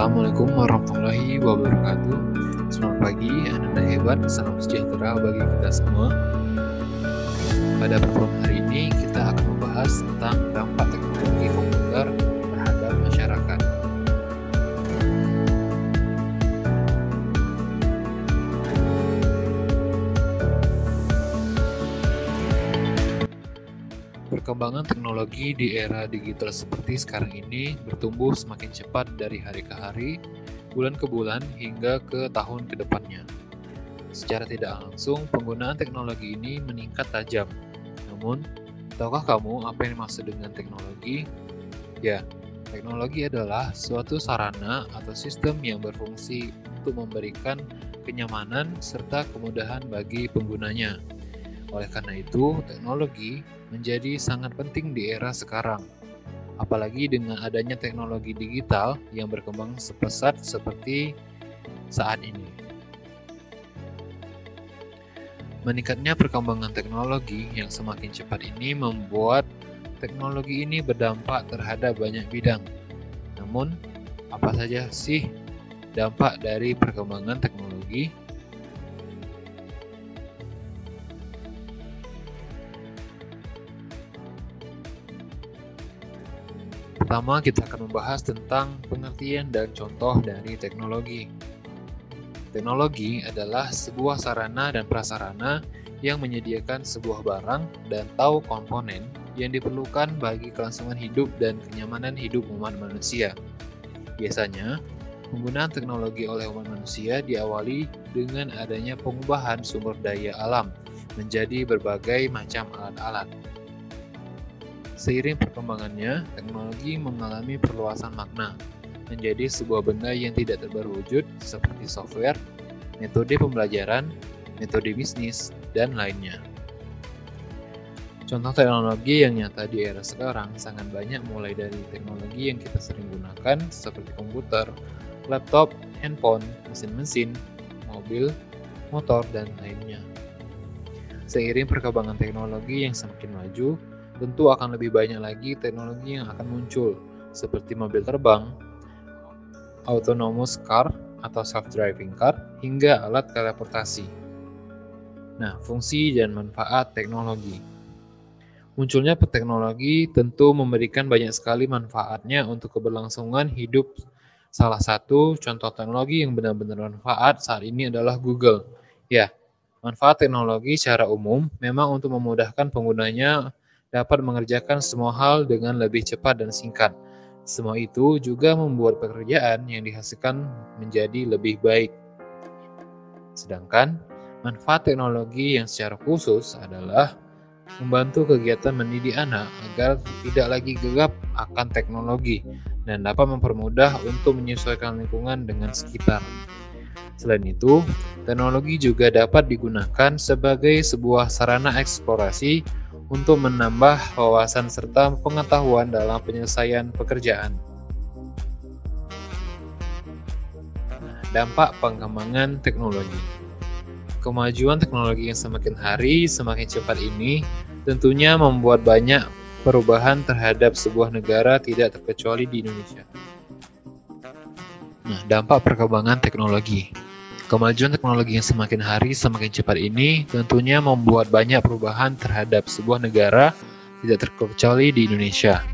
Assalamualaikum warahmatullahi wabarakatuh. Selamat pagi, anak-anak hebat, salam sejahtera bagi kita semua. Pada pertemuan hari ini, kita akan membahas tentang dampak teknologi komputer terhadap masyarakat. Perkembangan teknologi di era digital seperti sekarang ini bertumbuh semakin cepat dari hari ke hari, bulan ke bulan, hingga ke tahun ke depannya. Secara tidak langsung, penggunaan teknologi ini meningkat tajam. Namun, tahukah kamu apa yang dimaksud dengan teknologi? Ya, teknologi adalah suatu sarana atau sistem yang berfungsi untuk memberikan kenyamanan serta kemudahan bagi penggunanya. Oleh karena itu, teknologi menjadi sangat penting di era sekarang. Apalagi dengan adanya teknologi digital yang berkembang sepesat seperti saat ini. Meningkatnya perkembangan teknologi yang semakin cepat ini membuat teknologi ini berdampak terhadap banyak bidang. Namun, apa saja sih dampak dari perkembangan teknologi? Pertama, kita akan membahas tentang pengertian dan contoh dari teknologi. Teknologi adalah sebuah sarana dan prasarana yang menyediakan sebuah barang dan atau komponen yang diperlukan bagi kelangsungan hidup dan kenyamanan hidup umat manusia. Biasanya, penggunaan teknologi oleh umat manusia diawali dengan adanya pengubahan sumber daya alam menjadi berbagai macam alat-alat. Seiring perkembangannya, teknologi mengalami perluasan makna, menjadi sebuah benda yang tidak terwujud seperti software, metode pembelajaran, metode bisnis, dan lainnya. Contoh teknologi yang nyata di era sekarang sangat banyak, mulai dari teknologi yang kita sering gunakan seperti komputer, laptop, handphone, mesin-mesin, mobil, motor, dan lainnya. Seiring perkembangan teknologi yang semakin maju, tentu akan lebih banyak lagi teknologi yang akan muncul, seperti mobil terbang, autonomous car atau self-driving car, hingga alat teleportasi. Nah, fungsi dan manfaat teknologi. Munculnya teknologi tentu memberikan banyak sekali manfaatnya untuk keberlangsungan hidup. Salah satu contoh teknologi yang benar-benar manfaat saat ini adalah Google. Ya, manfaat teknologi secara umum memang untuk memudahkan penggunanya dapat mengerjakan semua hal dengan lebih cepat dan singkat. Semua itu juga membuat pekerjaan yang dihasilkan menjadi lebih baik. Sedangkan, manfaat teknologi yang secara khusus adalah membantu kegiatan mendidik anak agar tidak lagi gegap akan teknologi dan dapat mempermudah untuk menyesuaikan lingkungan dengan sekitar. Selain itu, teknologi juga dapat digunakan sebagai sebuah sarana eksplorasi untuk menambah wawasan serta pengetahuan dalam penyelesaian pekerjaan. Dampak pengembangan teknologi. Kemajuan teknologi yang semakin hari semakin cepat ini tentunya membuat banyak perubahan terhadap sebuah negara, tidak terkecuali di Indonesia. Nah, dampak perkembangan teknologi. Kemajuan teknologi yang semakin hari semakin cepat ini tentunya membuat banyak perubahan terhadap sebuah negara, tidak terkecuali di Indonesia.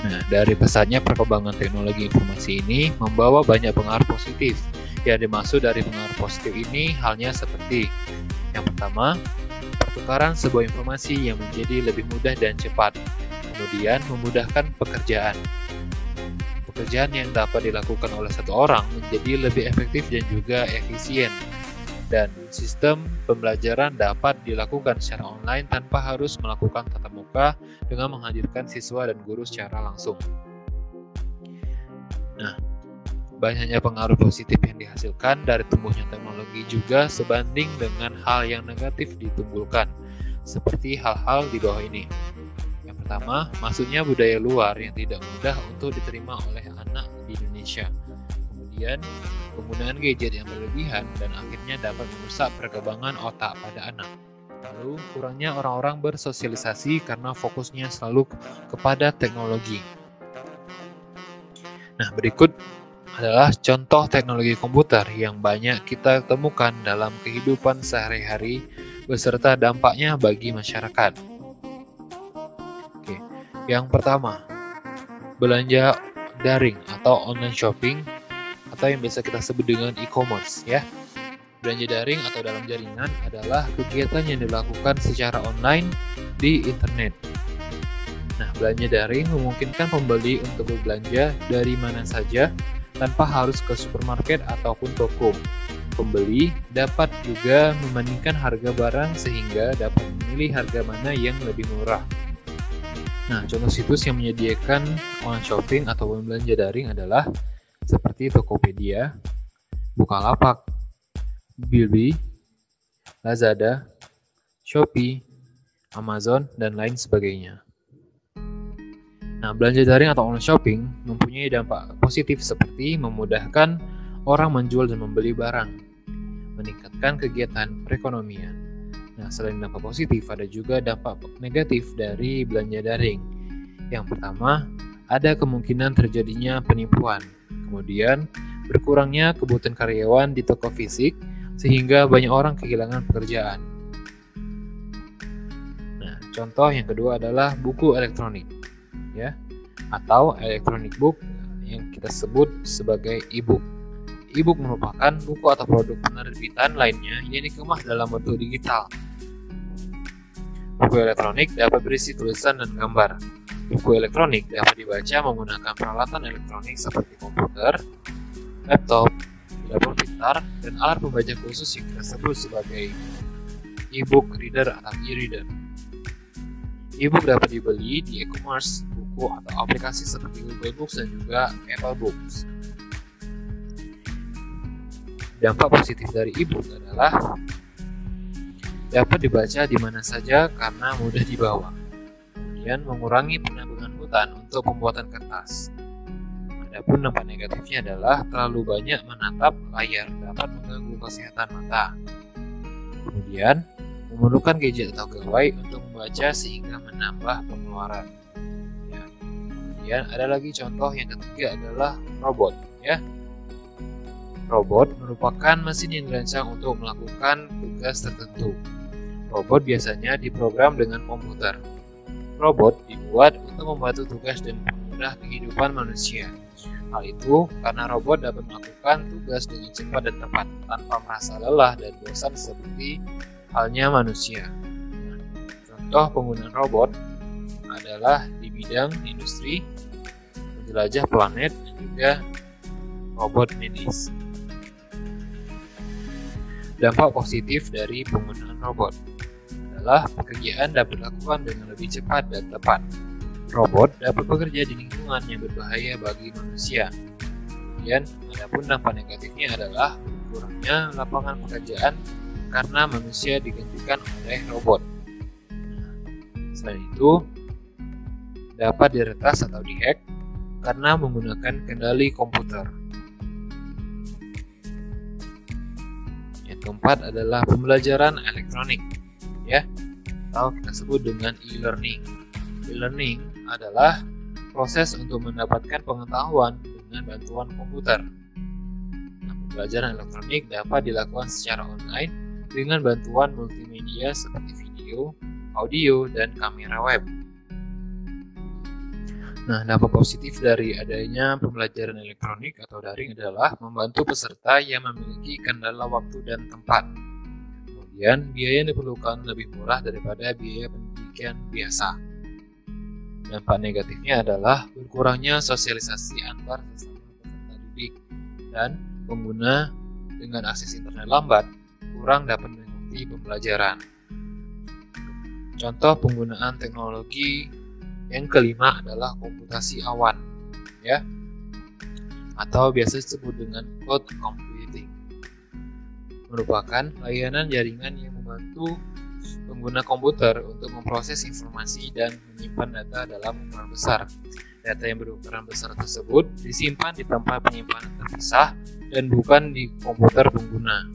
Nah, dari pesatnya perkembangan teknologi informasi ini membawa banyak pengaruh positif. Yang dimaksud dari pengaruh positif ini halnya seperti yang pertama, pertukaran sebuah informasi yang menjadi lebih mudah dan cepat. Kemudian, memudahkan pekerjaan. Pekerjaan yang dapat dilakukan oleh satu orang menjadi lebih efektif dan juga efisien. Dan sistem pembelajaran dapat dilakukan secara online tanpa harus melakukan tatap muka dengan menghadirkan siswa dan guru secara langsung. Nah, banyaknya pengaruh positif yang dihasilkan dari tumbuhnya teknologi juga sebanding dengan hal yang negatif ditimbulkan, seperti hal-hal di bawah ini. Pertama, masuknya budaya luar yang tidak mudah untuk diterima oleh anak di Indonesia. Kemudian, penggunaan gadget yang berlebihan dan akhirnya dapat merusak perkembangan otak pada anak. Lalu, kurangnya orang-orang bersosialisasi karena fokusnya selalu kepada teknologi. Nah, berikut adalah contoh teknologi komputer yang banyak kita temukan dalam kehidupan sehari-hari beserta dampaknya bagi masyarakat. Oke, yang pertama, belanja daring atau online shopping atau yang biasa kita sebut dengan e-commerce ya. Belanja daring atau dalam jaringan adalah kegiatan yang dilakukan secara online di internet. Nah, belanja daring memungkinkan pembeli untuk berbelanja dari mana saja tanpa harus ke supermarket ataupun toko. Pembeli dapat juga membandingkan harga barang sehingga dapat memilih harga mana yang lebih murah. Nah, contoh situs yang menyediakan online shopping atau belanja daring adalah seperti Tokopedia, Bukalapak, Bilibili, Lazada, Shopee, Amazon, dan lain sebagainya. Nah, belanja daring atau online shopping mempunyai dampak positif seperti memudahkan orang menjual dan membeli barang, meningkatkan kegiatan perekonomian. Nah, selain dampak positif, ada juga dampak negatif dari belanja daring. Yang pertama, ada kemungkinan terjadinya penipuan. Kemudian, berkurangnya kebutuhan karyawan di toko fisik, sehingga banyak orang kehilangan pekerjaan. Nah, contoh yang kedua adalah buku elektronik, ya, atau electronic book yang kita sebut sebagai e-book. E-book merupakan buku atau produk penerbitan lainnya yang dikemas dalam bentuk digital. Buku elektronik dapat berisi tulisan dan gambar. Buku elektronik dapat dibaca menggunakan peralatan elektronik seperti komputer, laptop, telepon pintar, dan alat pembaca khusus yang kita sebut sebagai e-book reader atau e-reader. E-book dapat dibeli di e-commerce, buku atau aplikasi seperti Google Books dan juga Apple Books. Dampak positif dari e-book adalah dapat dibaca di mana saja karena mudah dibawa. Kemudian mengurangi penambangan hutan untuk pembuatan kertas. Adapun dampak negatifnya adalah terlalu banyak menatap layar dapat mengganggu kesehatan mata. Kemudian, memerlukan gadget atau gawai untuk membaca sehingga menambah pengeluaran. Ya. Kemudian ada lagi contoh yang ketiga adalah robot. Ya. Robot merupakan mesin yang dirancang untuk melakukan tugas tertentu. Robot biasanya diprogram dengan komputer. Robot dibuat untuk membantu tugas dan mempermudah kehidupan manusia. Hal itu karena robot dapat melakukan tugas dengan cepat dan tepat tanpa merasa lelah dan bosan seperti halnya manusia. Contoh penggunaan robot adalah di bidang industri, menjelajah planet, dan juga robot medis. Dampak positif dari penggunaan robot adalah pekerjaan dapat dilakukan dengan lebih cepat dan tepat. Robot dapat bekerja di lingkungan yang berbahaya bagi manusia. Kemudian, adapun dampak negatifnya adalah kurangnya lapangan pekerjaan karena manusia digantikan oleh robot. Selain itu, dapat diretas atau dihack karena menggunakan kendali komputer. Yang keempat adalah pembelajaran elektronik, ya, atau kita sebut dengan e-learning. E-learning adalah proses untuk mendapatkan pengetahuan dengan bantuan komputer. Nah, pembelajaran elektronik dapat dilakukan secara online dengan bantuan multimedia seperti video, audio, dan kamera web. Nah, dampak positif dari adanya pembelajaran elektronik atau daring adalah membantu peserta yang memiliki kendala waktu dan tempat. Kemudian, biaya yang diperlukan lebih murah daripada biaya pendidikan biasa. Dampak negatifnya adalah berkurangnya sosialisasi antar sesama peserta didik dan pengguna dengan akses internet lambat kurang dapat mengikuti pembelajaran. Contoh penggunaan teknologi yang kelima adalah komputasi awan, ya, atau biasa disebut dengan cloud computing. Merupakan layanan jaringan yang membantu pengguna komputer untuk memproses informasi dan menyimpan data dalam ukuran besar. Data yang berukuran besar tersebut disimpan di tempat penyimpanan terpisah dan bukan di komputer pengguna.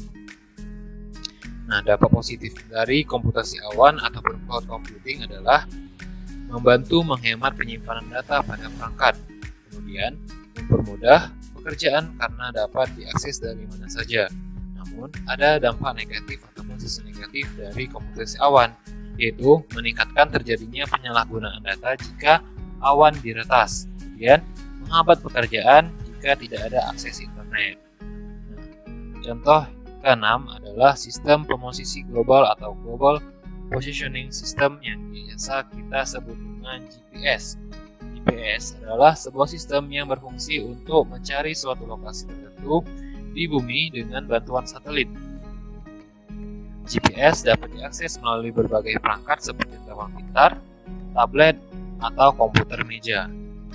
Nah, dampak positif dari komputasi awan ataupun cloud computing adalah membantu menghemat penyimpanan data pada perangkat, kemudian mempermudah pekerjaan karena dapat diakses dari mana saja. Namun, ada dampak negatif ataupun sisi negatif dari komputasi awan, yaitu meningkatkan terjadinya penyalahgunaan data jika awan diretas, kemudian menghambat pekerjaan jika tidak ada akses internet. Nah, contoh keenam adalah sistem pemosisi global atau Global Positioning System yang biasa kita sebut dengan GPS. GPS adalah sebuah sistem yang berfungsi untuk mencari suatu lokasi tertentu di bumi dengan bantuan satelit. GPS dapat diakses melalui berbagai perangkat seperti telepon pintar, tablet, atau komputer meja.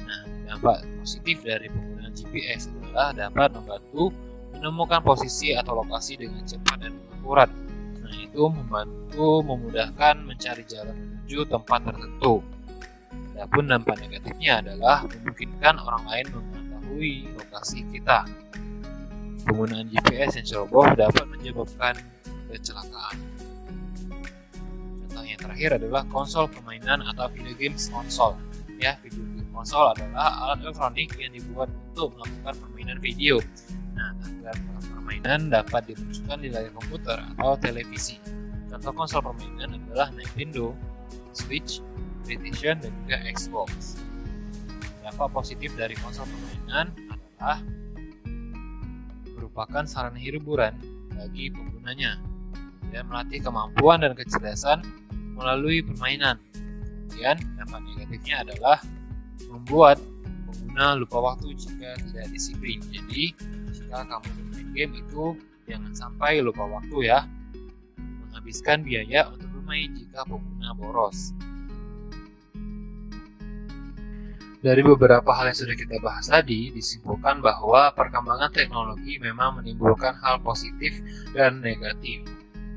Nah, dampak positif dari penggunaan GPS adalah dapat membantu menemukan posisi atau lokasi dengan cepat dan akurat. Nah, itu membantu memudahkan mencari jalan menuju tempat tertentu. Adapun dampak negatifnya adalah memungkinkan orang lain mengetahui lokasi kita. Penggunaan GPS yang ceroboh dapat menyebabkan kecelakaan. Contoh yang terakhir adalah konsol permainan atau video games konsol. Ya, video game konsol adalah alat elektronik yang dibuat untuk melakukan permainan video. Nah, tampilan permainan dapat dimunculkan di layar komputer atau televisi. Contoh konsol permainan adalah Nintendo, Switch, PlayStation, dan juga Xbox. Dampak positif dari konsol permainan adalah merupakan sarana hiburan bagi penggunanya, dan melatih kemampuan dan kecerdasan melalui permainan. Kemudian dampak negatifnya adalah membuat pengguna lupa waktu jika tidak disiplin. Jadi jika kamu bermain game itu jangan sampai lupa waktu ya. Menghabiskan biaya untuk bermain jika pengguna boros. Dari beberapa hal yang sudah kita bahas tadi, disimpulkan bahwa perkembangan teknologi memang menimbulkan hal positif dan negatif.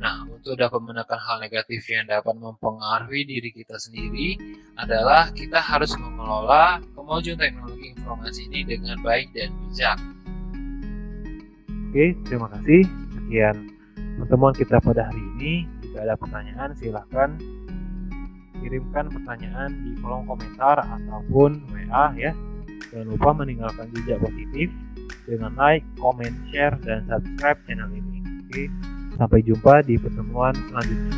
Nah, untuk dapat menekan hal negatif yang dapat mempengaruhi diri kita sendiri adalah kita harus mengelola kemajuan teknologi informasi ini dengan baik dan bijak. Oke, terima kasih. Sekian pertemuan kita pada hari ini. Jika ada pertanyaan, silahkan kirimkan pertanyaan di kolom komentar ataupun WA ya. Jangan lupa meninggalkan jejak positif dengan like, comment, share, dan subscribe channel ini. Oke, sampai jumpa di pertemuan selanjutnya.